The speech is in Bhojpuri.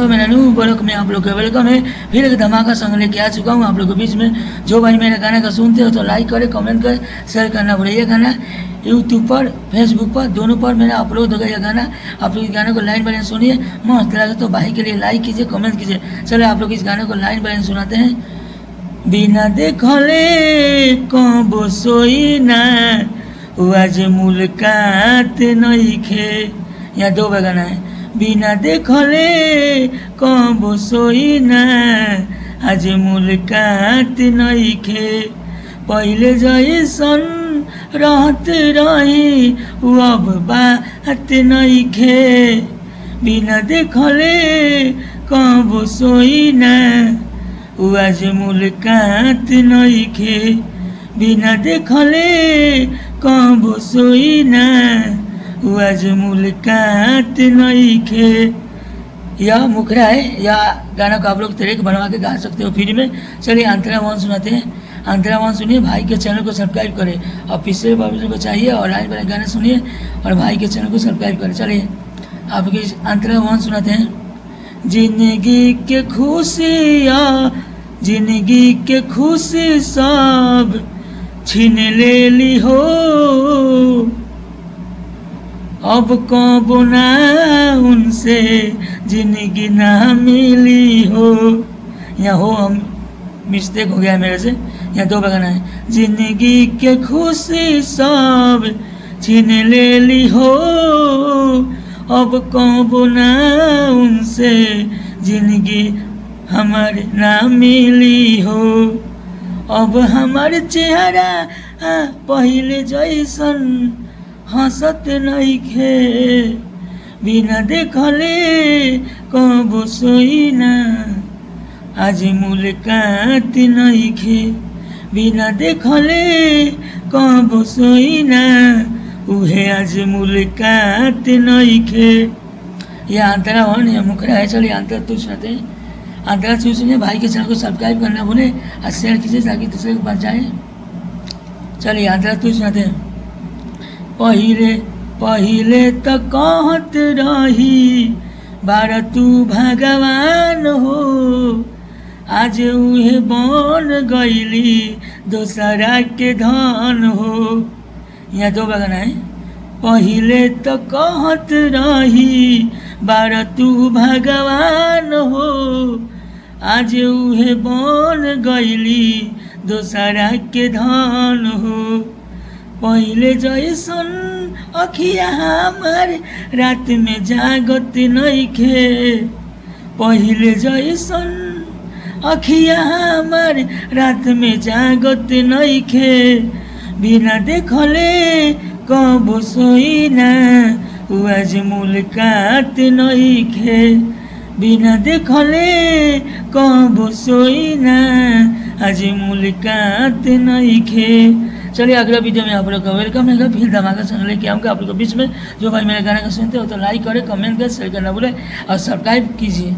हो मेरा न्यू ब्लॉग में आप लोग का वेलकम है। फिर एक धमाका संग लेके आ चुका हूँ आप लोग के बीच में। जो भाई मेरे गाने का सुनते हो तो लाइक करें, कमेंट करें, शेयर करना भूलिए। ये गाना यूट्यूब पर, फेसबुक पर दोनों पर मेरा अपलोड हो गया। यह गाना आप लोग इस गाने को लाइन बाय लाइन सुनिए, मस्त लगे तो भाई के लिए लाइक कीजिए, कमेंट कीजिए। चलो आप लोग इस गाने को लाइन बाय लाइन सुनाते हैं। बिना देखले कबो सोई ना आज मुलाकात नइखे। यहाँ दो बार गाना है। बिना देखले कबो सोई ना आज मुलाकात नइखे। पहिले जैसन रहत रही अब बात नइखे। बिना देखले कबो सोई ना आज मुलाकात नइखे। बिना देखले कबो सोई ना आज मुलाकात नइखे। यह मुखरा है। यह गाना को आप लोग तरीक बनवा के गा सकते हो फ्री में। चलिए अंतरा वन सुनाते हैं। अंतरा वन सुनिए, भाई के चैनल को सब्सक्राइब करें और पिछले बार को चाहिए और लाइन वाले गाने सुनिए और भाई के चैनल को सब्सक्राइब करें। चलिए आपके अंतरा वन सुनाते हैं। जिंदगी के खुशियाँ, जिंदगी के खुशी सब छीन ले ली हो। अब कब ना उनसे जिंदगी ना मिली हो। यहाँ हो हम मिस्टेक हो गया मेरे से। यहाँ दो बगाना है। जिंदगी के खुशी सब छीन ले ली हो। अब कब ना उनसे जिंदगी हमारे ना मिली हो। अब हमारे चेहरा पहले जैसन हंसत नइखे। बिना देखले कबो सोई ना आज मुलाकात नइखे। बिना देखले कबो सोई ना उहे आज मुलाकात नइखे। यह अंतरा हो या मुखरा है। चलिए अंतरा तू सुनाते हैं। अंतरा तू सुनिए, भाई के चैनल को सब्सक्राइब करना भूले और शेयर कीजिए ताकि दूसरे के पास जाए। चलिए अंतरा तू सुनाते हैं। पहिले पहिले त कहत रही बार तू भगवान हो। आज उहे बन गईली दोसरा के धन हो। यहाँ दो बगाना है। पहिले त कहत रही बार तू भगवान हो। आज उहे बन गईली दोसरा के धन हो। पहिले जैसन अखिया हमार रात में जागत नइखे। पहिले जैसन अखिया हमार रात में जागत नइखे। बिना देखले कबो सोई ना आज मुलाकात नइखे। बिना देखले कबो सोई ना आज मुलाकात नइखे। चलिए अगला वीडियो में आप लोग का वेलकम है। फिर धमाका चैनल लेके आऊँगा आप लोग के बीच में। जो भाई मेरे गाने का सुनते हो तो लाइक करें, कमेंट करें, शेयर करना भूलें और सब्सक्राइब कीजिए।